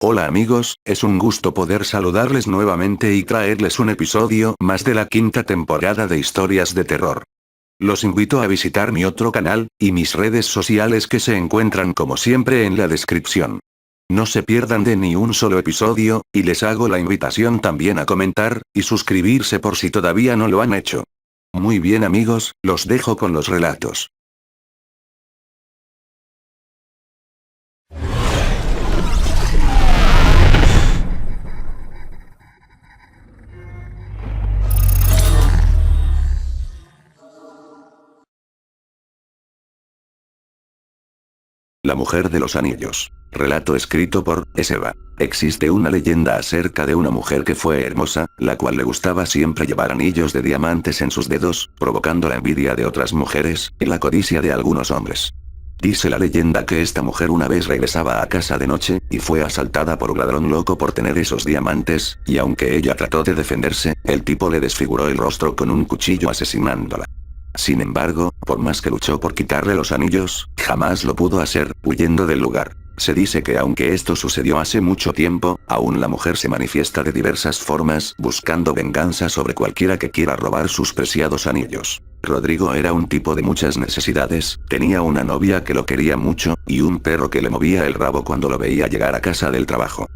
Hola amigos, es un gusto poder saludarles nuevamente y traerles un episodio más de la quinta temporada de historias de terror. Los invito a visitar mi otro canal, y mis redes sociales que se encuentran como siempre en la descripción. No se pierdan de ni un solo episodio, y les hago la invitación también a comentar, y suscribirse por si todavía no lo han hecho. Muy bien amigos, los dejo con los relatos. La mujer de los anillos. Relato escrito por Eseba. Existe una leyenda acerca de una mujer que fue hermosa, la cual le gustaba siempre llevar anillos de diamantes en sus dedos, provocando la envidia de otras mujeres, y la codicia de algunos hombres. Dice la leyenda que esta mujer una vez regresaba a casa de noche, y fue asaltada por un ladrón loco por tener esos diamantes, y aunque ella trató de defenderse, el tipo le desfiguró el rostro con un cuchillo asesinándola. Sin embargo, por más que luchó por quitarle los anillos, jamás lo pudo hacer, huyendo del lugar. Se dice que aunque esto sucedió hace mucho tiempo, aún la mujer se manifiesta de diversas formas, buscando venganza sobre cualquiera que quiera robar sus preciados anillos. Rodrigo era un tipo de muchas necesidades, tenía una novia que lo quería mucho, y un perro que le movía el rabo cuando lo veía llegar a casa del trabajo.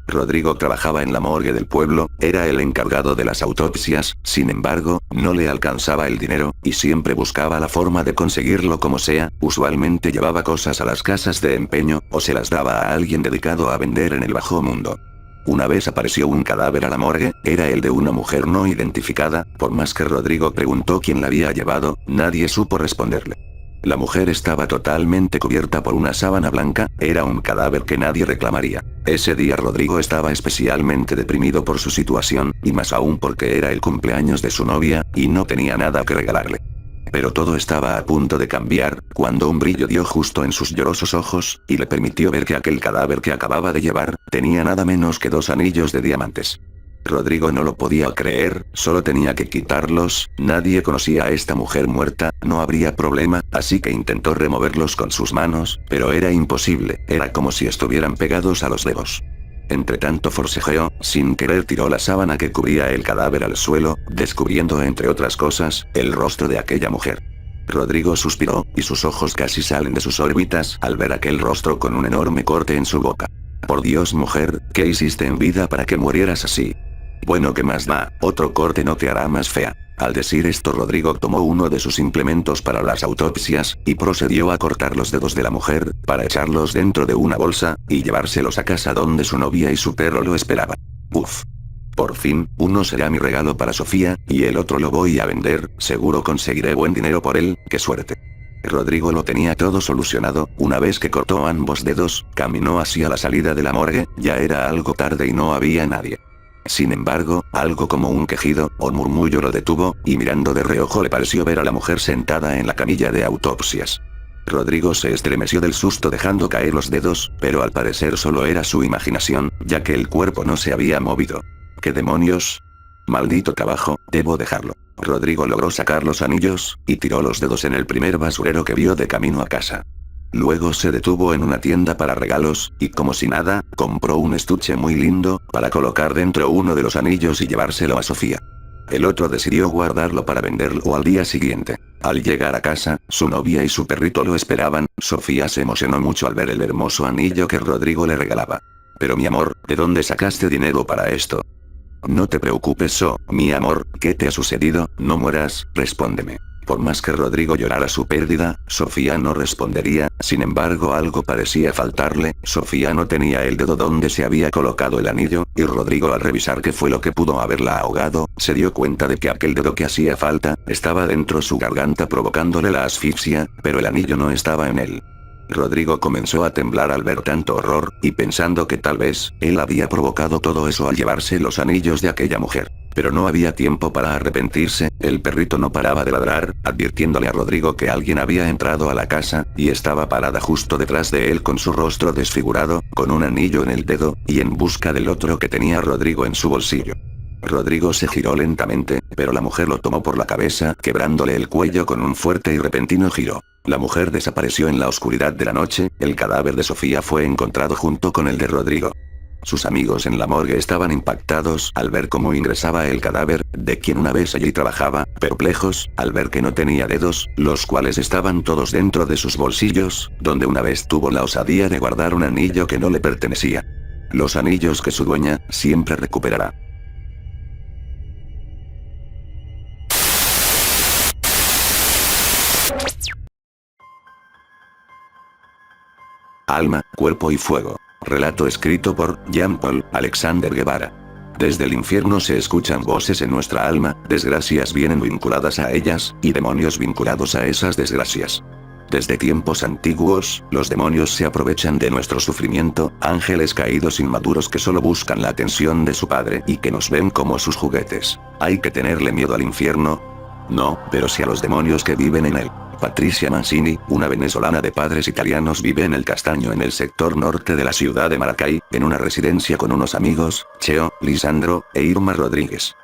Rodrigo trabajaba en la morgue del pueblo, era el encargado de las autopsias, sin embargo, no le alcanzaba el dinero, y siempre buscaba la forma de conseguirlo como sea, usualmente llevaba cosas a las casas de empeño, o se las daba a alguien dedicado a vender en el bajo mundo. Una vez apareció un cadáver a la morgue, era el de una mujer no identificada, por más que Rodrigo preguntó quién la había llevado, nadie supo responderle. La mujer estaba totalmente cubierta por una sábana blanca, era un cadáver que nadie reclamaría. Ese día Rodrigo estaba especialmente deprimido por su situación, y más aún porque era el cumpleaños de su novia, y no tenía nada que regalarle. Pero todo estaba a punto de cambiar, cuando un brillo dio justo en sus llorosos ojos, y le permitió ver que aquel cadáver que acababa de llevar, tenía nada menos que 2 anillos de diamantes. Rodrigo no lo podía creer, solo tenía que quitarlos, nadie conocía a esta mujer muerta, no habría problema, así que intentó removerlos con sus manos, pero era imposible, era como si estuvieran pegados a los dedos. Entre tanto forcejeó, sin querer tiró la sábana que cubría el cadáver al suelo, descubriendo entre otras cosas, el rostro de aquella mujer. Rodrigo suspiró, y sus ojos casi salen de sus órbitas al ver aquel rostro con un enorme corte en su boca. Por Dios mujer, ¿qué hiciste en vida para que murieras así? Bueno, ¿qué más da? Otro corte no te hará más fea. Al decir esto Rodrigo tomó uno de sus implementos para las autopsias, y procedió a cortar los dedos de la mujer, para echarlos dentro de una bolsa, y llevárselos a casa donde su novia y su perro lo esperaban. Uf. Por fin, uno será mi regalo para Sofía, y el otro lo voy a vender, seguro conseguiré buen dinero por él, qué suerte. Rodrigo lo tenía todo solucionado, una vez que cortó ambos dedos, caminó hacia la salida de la morgue, ya era algo tarde y no había nadie. Sin embargo, algo como un quejido, o murmullo lo detuvo, y mirando de reojo le pareció ver a la mujer sentada en la camilla de autopsias. Rodrigo se estremeció del susto dejando caer los dedos, pero al parecer solo era su imaginación, ya que el cuerpo no se había movido. ¿Qué demonios? Maldito trabajo, debo dejarlo. Rodrigo logró sacar los anillos, y tiró los dedos en el primer basurero que vio de camino a casa. Luego se detuvo en una tienda para regalos, y como si nada, compró un estuche muy lindo, para colocar dentro uno de los anillos y llevárselo a Sofía. El otro decidió guardarlo para venderlo al día siguiente. Al llegar a casa, su novia y su perrito lo esperaban, Sofía se emocionó mucho al ver el hermoso anillo que Rodrigo le regalaba. Pero mi amor, ¿de dónde sacaste dinero para esto? No te preocupes, mi amor, ¿qué te ha sucedido? No mueras, respóndeme. Por más que Rodrigo llorara su pérdida, Sofía no respondería, sin embargo algo parecía faltarle, Sofía no tenía el dedo donde se había colocado el anillo, y Rodrigo al revisar qué fue lo que pudo haberla ahogado, se dio cuenta de que aquel dedo que hacía falta, estaba dentro su garganta provocándole la asfixia, pero el anillo no estaba en él. Rodrigo comenzó a temblar al ver tanto horror, y pensando que tal vez, él había provocado todo eso al llevarse los anillos de aquella mujer. Pero no había tiempo para arrepentirse, el perrito no paraba de ladrar, advirtiéndole a Rodrigo que alguien había entrado a la casa, y estaba parada justo detrás de él con su rostro desfigurado, con un anillo en el dedo, y en busca del otro que tenía Rodrigo en su bolsillo. Rodrigo se giró lentamente, pero la mujer lo tomó por la cabeza, quebrándole el cuello con un fuerte y repentino giro. La mujer desapareció en la oscuridad de la noche, el cadáver de Sofía fue encontrado junto con el de Rodrigo. Sus amigos en la morgue estaban impactados al ver cómo ingresaba el cadáver, de quien una vez allí trabajaba, perplejos, al ver que no tenía dedos, los cuales estaban todos dentro de sus bolsillos, donde una vez tuvo la osadía de guardar un anillo que no le pertenecía. Los anillos que su dueña, siempre recuperará. Alma, cuerpo y fuego. Relato escrito por Jean-Paul Alexander Guevara. Desde el infierno se escuchan voces en nuestra alma, desgracias vienen vinculadas a ellas, y demonios vinculados a esas desgracias. Desde tiempos antiguos, los demonios se aprovechan de nuestro sufrimiento, ángeles caídos inmaduros que solo buscan la atención de su padre y que nos ven como sus juguetes. ¿Hay que tenerle miedo al infierno? No, pero sí a los demonios que viven en él. Patricia Mancini, una venezolana de padres italianos, vive en El Castaño, en el sector norte de la ciudad de Maracay, en una residencia con unos amigos, Cheo, Lisandro, e Irma Rodríguez.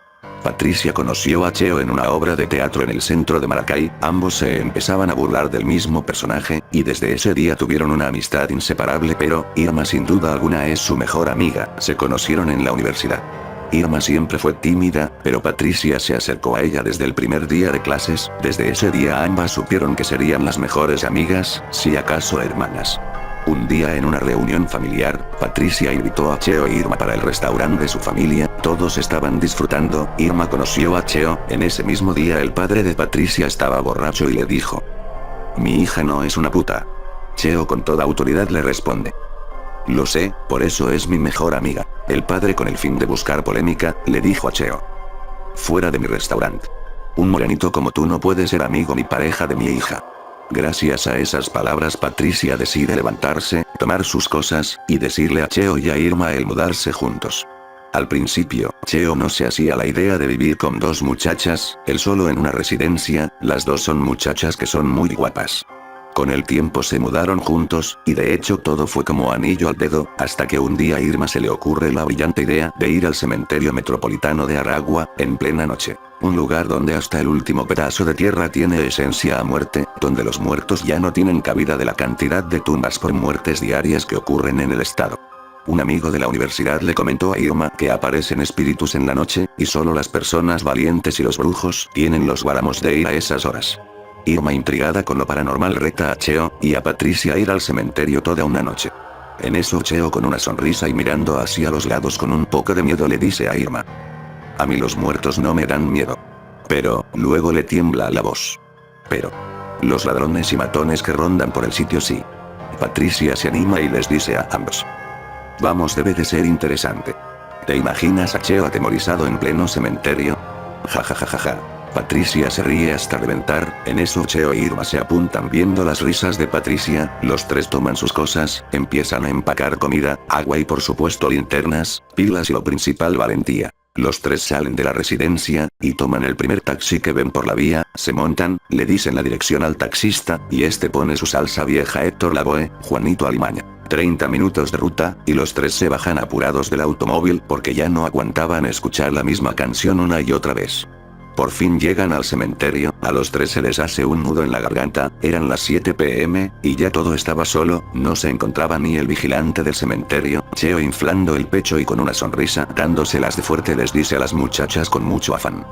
Patricia conoció a Cheo en una obra de teatro en el centro de Maracay, ambos se empezaban a burlar del mismo personaje, y desde ese día tuvieron una amistad inseparable, pero Irma sin duda alguna es su mejor amiga, se conocieron en la universidad. Irma siempre fue tímida, pero Patricia se acercó a ella desde el primer día de clases, desde ese día ambas supieron que serían las mejores amigas, si acaso hermanas. Un día en una reunión familiar, Patricia invitó a Cheo e Irma para el restaurante de su familia, todos estaban disfrutando, Irma conoció a Cheo, en ese mismo día el padre de Patricia estaba borracho y le dijo: "Mi hija no es una puta". Cheo con toda autoridad le responde: "Lo sé, por eso es mi mejor amiga". El padre, con el fin de buscar polémica, le dijo a Cheo: "Fuera de mi restaurante. Un morenito como tú no puede ser amigo ni pareja de mi hija". Gracias a esas palabras Patricia decide levantarse, tomar sus cosas, y decirle a Cheo y a Irma el mudarse juntos. Al principio, Cheo no se hacía la idea de vivir con dos muchachas, él solo en una residencia, las dos son muchachas que son muy guapas. Con el tiempo se mudaron juntos, y de hecho todo fue como anillo al dedo, hasta que un día a Irma se le ocurre la brillante idea de ir al cementerio metropolitano de Aragua, en plena noche. Un lugar donde hasta el último pedazo de tierra tiene esencia a muerte, donde los muertos ya no tienen cabida de la cantidad de tumbas por muertes diarias que ocurren en el estado. Un amigo de la universidad le comentó a Irma que aparecen espíritus en la noche, y solo las personas valientes y los brujos tienen los guáramos de ir a esas horas. Irma, intrigada con lo paranormal, reta a Cheo y a Patricia a ir al cementerio toda una noche. En eso Cheo, con una sonrisa y mirando hacia los lados con un poco de miedo, le dice a Irma: "A mí los muertos no me dan miedo". Pero, luego le tiembla la voz: "Pero los ladrones y matones que rondan por el sitio sí". Patricia se anima y les dice a ambos: "Vamos, debe de ser interesante". ¿Te imaginas a Cheo atemorizado en pleno cementerio? Ja ja ja ja ja. Patricia se ríe hasta reventar, en eso Cheo e Irma se apuntan viendo las risas de Patricia, los tres toman sus cosas, empiezan a empacar comida, agua y por supuesto linternas, pilas y lo principal, valentía. Los tres salen de la residencia, y toman el primer taxi que ven por la vía, se montan, le dicen la dirección al taxista, y este pone su salsa vieja Héctor Lavoe, Juanito Alimaña. 30 minutos de ruta, y los tres se bajan apurados del automóvil porque ya no aguantaban escuchar la misma canción una y otra vez. Por fin llegan al cementerio, a los tres se les hace un nudo en la garganta, eran las 7 p.m., y ya todo estaba solo, no se encontraba ni el vigilante del cementerio. Cheo, inflando el pecho y con una sonrisa dándoselas de fuerte, les dice a las muchachas con mucho afán: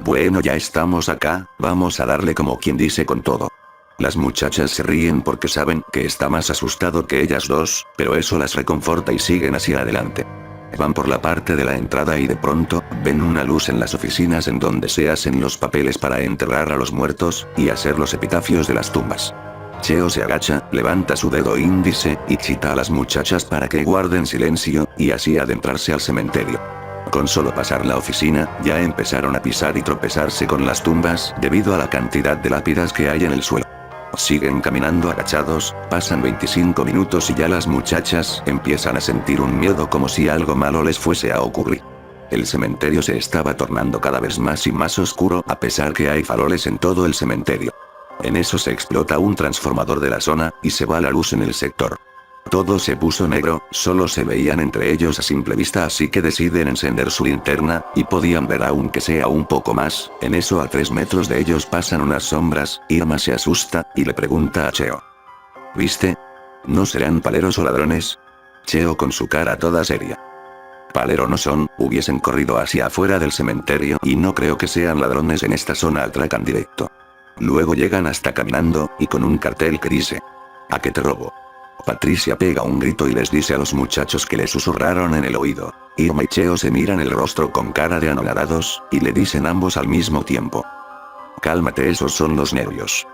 "Bueno, ya estamos acá, vamos a darle", como quien dice, con todo. Las muchachas se ríen porque saben que está más asustado que ellas dos, pero eso las reconforta y siguen hacia adelante. Van por la parte de la entrada y de pronto, ven una luz en las oficinas en donde se hacen los papeles para enterrar a los muertos, y hacer los epitafios de las tumbas. Cheo se agacha, levanta su dedo índice, y chita a las muchachas para que guarden silencio, y así adentrarse al cementerio. Con solo pasar la oficina, ya empezaron a pisar y tropezarse con las tumbas, debido a la cantidad de lápidas que hay en el suelo. Siguen caminando agachados, pasan 25 minutos y ya las muchachas empiezan a sentir un miedo como si algo malo les fuese a ocurrir. El cementerio se estaba tornando cada vez más y más oscuro, a pesar que hay faroles en todo el cementerio. En eso se explota un transformador de la zona, y se va la luz en el sector. Todo se puso negro, solo se veían entre ellos a simple vista, así que deciden encender su linterna, y podían ver aunque sea un poco más. En eso, a 3 metros de ellos pasan unas sombras. Irma se asusta, y le pregunta a Cheo: "¿Viste? ¿No serán paleros o ladrones?". Cheo con su cara toda seria. Palero no son, hubiesen corrido hacia afuera del cementerio y no creo que sean ladrones en esta zona, atracan directo. Luego llegan hasta caminando, y con un cartel que dice: ¿a qué te robo? Patricia pega un grito y les dice a los muchachos que le susurraron en el oído. Irma y Cheo se miran el rostro con cara de anonadados, y le dicen ambos al mismo tiempo: cálmate, esos son los nervios.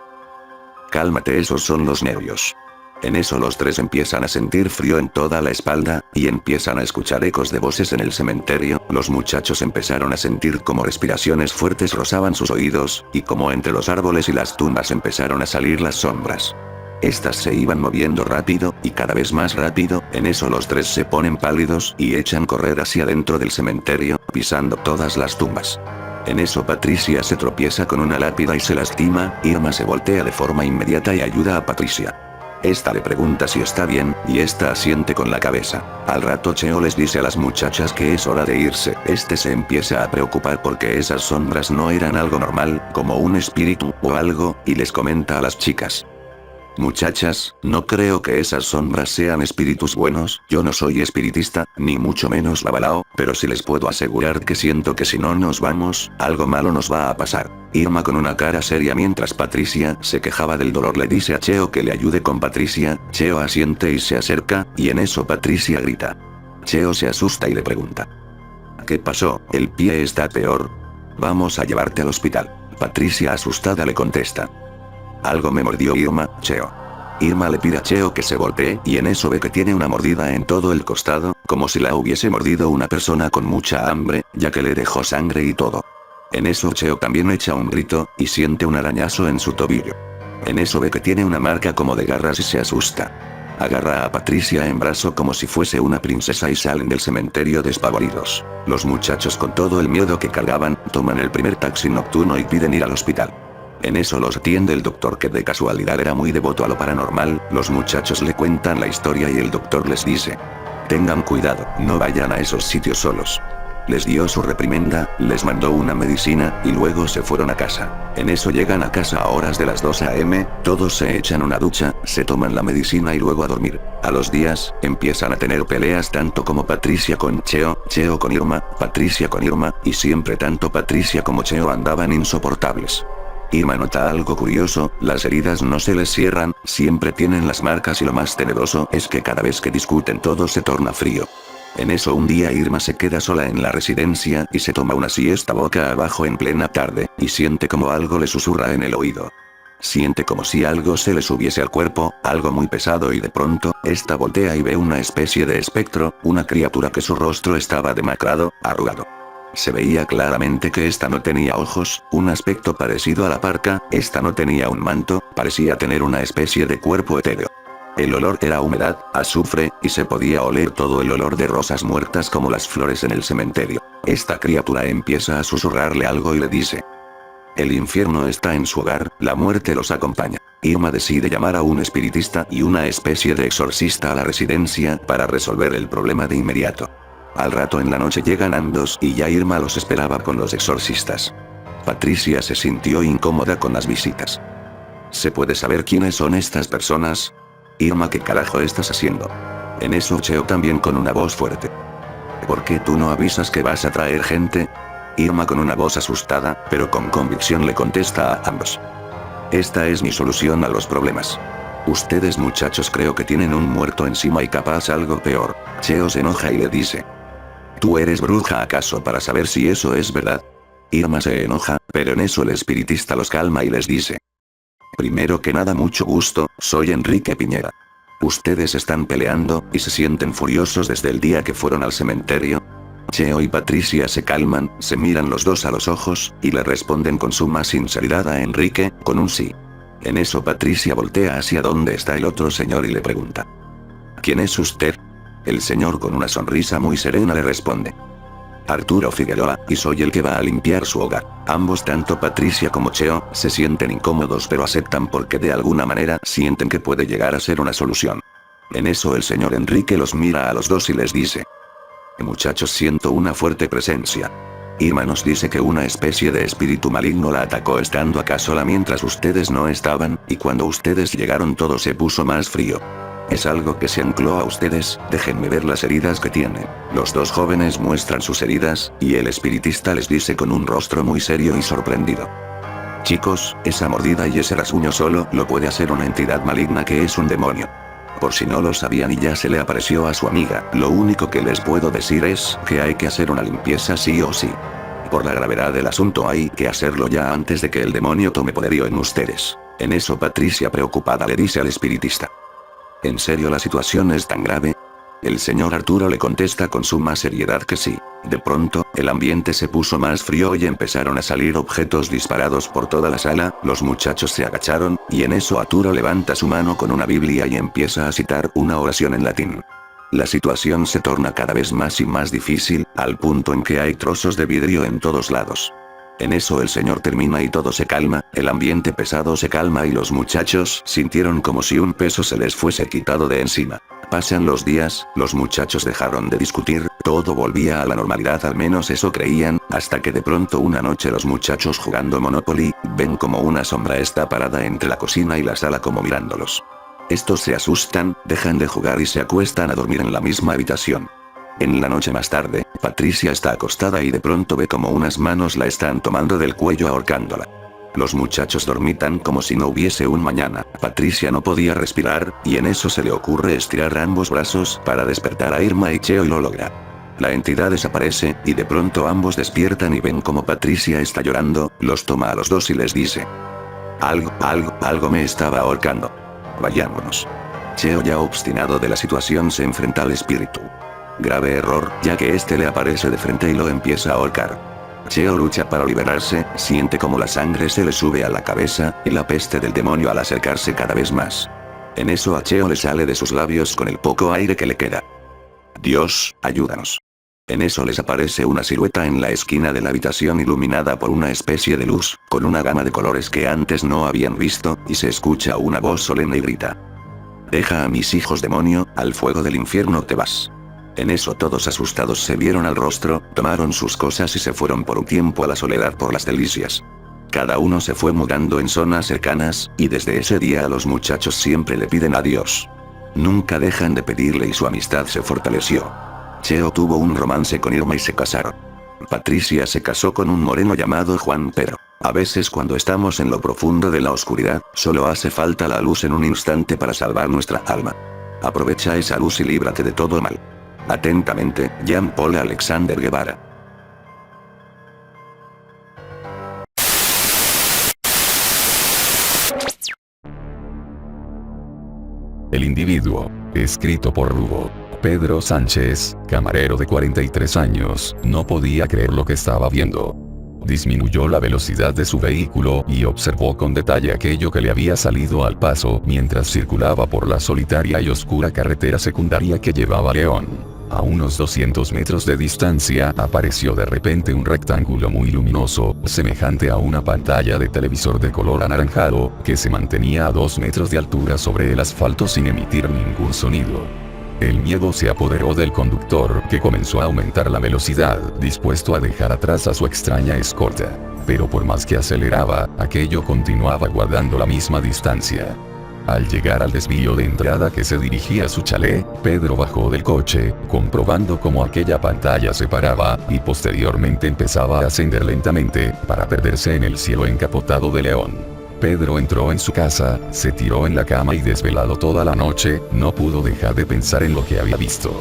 Cálmate, esos son los nervios. En eso los tres empiezan a sentir frío en toda la espalda, y empiezan a escuchar ecos de voces en el cementerio. Los muchachos empezaron a sentir como respiraciones fuertes rozaban sus oídos, y como entre los árboles y las tumbas empezaron a salir las sombras. Estas se iban moviendo rápido, y cada vez más rápido. En eso los tres se ponen pálidos y echan correr hacia dentro del cementerio, pisando todas las tumbas. En eso Patricia se tropieza con una lápida y se lastima. Irma se voltea de forma inmediata y ayuda a Patricia. Esta le pregunta si está bien, y esta asiente con la cabeza. Al rato Cheo les dice a las muchachas que es hora de irse. Este se empieza a preocupar porque esas sombras no eran algo normal, como un espíritu o algo, y les comenta a las chicas: muchachas, no creo que esas sombras sean espíritus buenos. Yo no soy espiritista, ni mucho menos babalao, pero sí les puedo asegurar que siento que si no nos vamos, algo malo nos va a pasar. Irma con una cara seria mientras Patricia se quejaba del dolor le dice a Cheo que le ayude con Patricia. Cheo asiente y se acerca, y en eso Patricia grita. Cheo se asusta y le pregunta: ¿qué pasó? ¿El pie está peor? Vamos a llevarte al hospital. Patricia asustada le contesta: algo me mordió Irma, Cheo. Irma le pide a Cheo que se voltee, y en eso ve que tiene una mordida en todo el costado, como si la hubiese mordido una persona con mucha hambre, ya que le dejó sangre y todo. En eso Cheo también echa un grito, y siente un arañazo en su tobillo. En eso ve que tiene una marca como de garras y se asusta. Agarra a Patricia en brazo como si fuese una princesa y salen del cementerio despavoridos. Los muchachos, con todo el miedo que cargaban, toman el primer taxi nocturno y piden ir al hospital. En eso los atiende el doctor, que de casualidad era muy devoto a lo paranormal. Los muchachos le cuentan la historia y el doctor les dice: tengan cuidado, no vayan a esos sitios solos. Les dio su reprimenda, les mandó una medicina, y luego se fueron a casa. En eso llegan a casa a horas de las 2 a.m, todos se echan una ducha, se toman la medicina y luego a dormir. A los días, empiezan a tener peleas tanto como Patricia con Cheo, Cheo con Irma, Patricia con Irma, y siempre tanto Patricia como Cheo andaban insoportables. Irma nota algo curioso: las heridas no se les cierran, siempre tienen las marcas, y lo más tenebroso es que cada vez que discuten todo se torna frío. En eso un día Irma se queda sola en la residencia y se toma una siesta boca abajo en plena tarde, y siente como algo le susurra en el oído. Siente como si algo se le subiese al cuerpo, algo muy pesado, y de pronto, esta voltea y ve una especie de espectro, una criatura que su rostro estaba demacrado, arrugado. Se veía claramente que esta no tenía ojos, un aspecto parecido a la parca, esta no tenía un manto, parecía tener una especie de cuerpo etéreo. El olor era humedad, azufre, y se podía oler todo el olor de rosas muertas como las flores en el cementerio. Esta criatura empieza a susurrarle algo y le dice: el infierno está en su hogar, la muerte los acompaña. Irma decide llamar a un espiritista y una especie de exorcista a la residencia para resolver el problema de inmediato. Al rato en la noche llegan ambos y ya Irma los esperaba con los exorcistas. Patricia se sintió incómoda con las visitas. ¿Se puede saber quiénes son estas personas? Irma, ¿qué carajo estás haciendo? En eso Cheo también con una voz fuerte: ¿por qué tú no avisas que vas a traer gente? Irma con una voz asustada, pero con convicción le contesta a ambos: esta es mi solución a los problemas. Ustedes muchachos creo que tienen un muerto encima y capaz algo peor. Cheo se enoja y le dice: ¿tú eres bruja acaso para saber si eso es verdad? Irma se enoja, pero en eso el espiritista los calma y les dice: primero que nada, mucho gusto, soy Enrique Piñera. ¿Ustedes están peleando y se sienten furiosos desde el día que fueron al cementerio? Cheo y Patricia se calman, se miran los dos a los ojos, y le responden con suma sinceridad a Enrique, con un sí. En eso Patricia voltea hacia donde está el otro señor y le pregunta: ¿quién es usted? El señor con una sonrisa muy serena le responde: Arturo Figueroa, y soy el que va a limpiar su hogar. Ambos, tanto Patricia como Cheo, se sienten incómodos pero aceptan porque de alguna manera sienten que puede llegar a ser una solución. En eso el señor Enrique los mira a los dos y les dice: muchachos, siento una fuerte presencia. Irma nos dice que una especie de espíritu maligno la atacó estando acá sola mientras ustedes no estaban, y cuando ustedes llegaron todo se puso más frío. Es algo que se ancló a ustedes, déjenme ver las heridas que tienen. Los dos jóvenes muestran sus heridas, y el espiritista les dice con un rostro muy serio y sorprendido. Chicos, esa mordida y ese rasguño solo lo puede hacer una entidad maligna que es un demonio. Por si no lo sabían y ya se le apareció a su amiga, lo único que les puedo decir es que hay que hacer una limpieza sí o sí. Por la gravedad del asunto hay que hacerlo ya antes de que el demonio tome poderío en ustedes. En eso Patricia preocupada le dice al espiritista. ¿En serio la situación es tan grave? El señor Arturo le contesta con suma seriedad que sí. De pronto, el ambiente se puso más frío y empezaron a salir objetos disparados por toda la sala, los muchachos se agacharon, y en eso Arturo levanta su mano con una Biblia y empieza a citar una oración en latín. La situación se torna cada vez más y más difícil, al punto en que hay trozos de vidrio en todos lados. En eso el señor termina y todo se calma, el ambiente pesado se calma y los muchachos sintieron como si un peso se les fuese quitado de encima. Pasan los días, los muchachos dejaron de discutir, todo volvía a la normalidad, al menos eso creían, hasta que de pronto una noche los muchachos jugando Monopoly, ven como una sombra está parada entre la cocina y la sala como mirándolos. Estos se asustan, dejan de jugar y se acuestan a dormir en la misma habitación. En la noche más tarde, Patricia está acostada y de pronto ve como unas manos la están tomando del cuello ahorcándola. Los muchachos dormitan como si no hubiese un mañana. Patricia no podía respirar, y en eso se le ocurre estirar ambos brazos para despertar a Irma y Cheo y lo logra. La entidad desaparece, y de pronto ambos despiertan y ven como Patricia está llorando, los toma a los dos y les dice. Algo me estaba ahorcando. Vayámonos. Cheo, ya obstinado de la situación, se enfrenta al espíritu. Grave error, ya que este le aparece de frente y lo empieza a ahorcar. Cheo lucha para liberarse, siente como la sangre se le sube a la cabeza, y la peste del demonio al acercarse cada vez más. En eso a Cheo le sale de sus labios con el poco aire que le queda. Dios, ayúdanos. En eso les aparece una silueta en la esquina de la habitación iluminada por una especie de luz, con una gama de colores que antes no habían visto, y se escucha una voz solemne y grita. Deja a mis hijos, demonio, al fuego del infierno te vas. En eso todos asustados se vieron al rostro, tomaron sus cosas y se fueron por un tiempo a la soledad por las delicias. Cada uno se fue mudando en zonas cercanas, y desde ese día a los muchachos siempre le piden a Dios. Nunca dejan de pedirle y su amistad se fortaleció. Cheo tuvo un romance con Irma y se casaron. Patricia se casó con un moreno llamado Juan, pero a veces cuando estamos en lo profundo de la oscuridad, solo hace falta la luz en un instante para salvar nuestra alma. Aprovecha esa luz y líbrate de todo mal. Atentamente, Jean Paul Alexander Guevara. El individuo, escrito por Rubo. Pedro Sánchez, camarero de 43 años, no podía creer lo que estaba viendo. Disminuyó la velocidad de su vehículo y observó con detalle aquello que le había salido al paso mientras circulaba por la solitaria y oscura carretera secundaria que llevaba a León. A unos 200 metros de distancia apareció de repente un rectángulo muy luminoso, semejante a una pantalla de televisor de color anaranjado, que se mantenía a 2 metros de altura sobre el asfalto sin emitir ningún sonido. El miedo se apoderó del conductor, que comenzó a aumentar la velocidad, dispuesto a dejar atrás a su extraña escolta. Pero por más que aceleraba, aquello continuaba guardando la misma distancia. Al llegar al desvío de entrada que se dirigía a su chalet, Pedro bajó del coche, comprobando cómo aquella pantalla se paraba, y posteriormente empezaba a ascender lentamente, para perderse en el cielo encapotado de León. Pedro entró en su casa, se tiró en la cama y desvelado toda la noche, no pudo dejar de pensar en lo que había visto.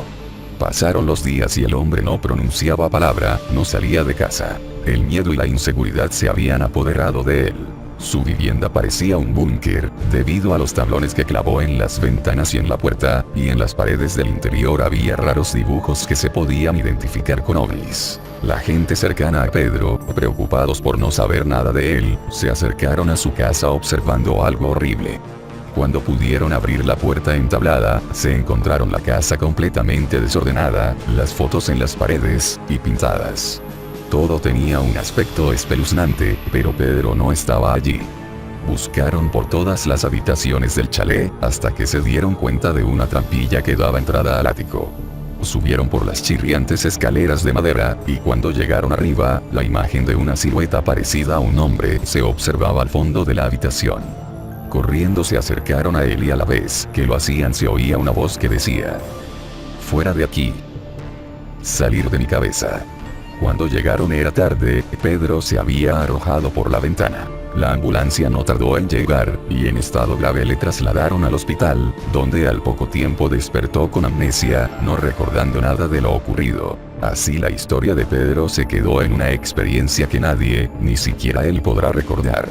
Pasaron los días y el hombre no pronunciaba palabra, no salía de casa. El miedo y la inseguridad se habían apoderado de él. Su vivienda parecía un búnker, debido a los tablones que clavó en las ventanas y en la puerta, y en las paredes del interior había raros dibujos que se podían identificar con ovnis. La gente cercana a Pedro, preocupados por no saber nada de él, se acercaron a su casa observando algo horrible. Cuando pudieron abrir la puerta entablada, se encontraron la casa completamente desordenada, las fotos en las paredes, y pintadas. Todo tenía un aspecto espeluznante, pero Pedro no estaba allí. Buscaron por todas las habitaciones del chalet, hasta que se dieron cuenta de una trampilla que daba entrada al ático. Subieron por las chirriantes escaleras de madera, y cuando llegaron arriba, la imagen de una silueta parecida a un hombre se observaba al fondo de la habitación. Corriendo se acercaron a él y a la vez que lo hacían se oía una voz que decía: «Fuera de aquí. Salir de mi cabeza». Cuando llegaron era tarde, Pedro se había arrojado por la ventana. La ambulancia no tardó en llegar, y en estado grave le trasladaron al hospital, donde al poco tiempo despertó con amnesia, no recordando nada de lo ocurrido. Así la historia de Pedro se quedó en una experiencia que nadie, ni siquiera él podrá recordar.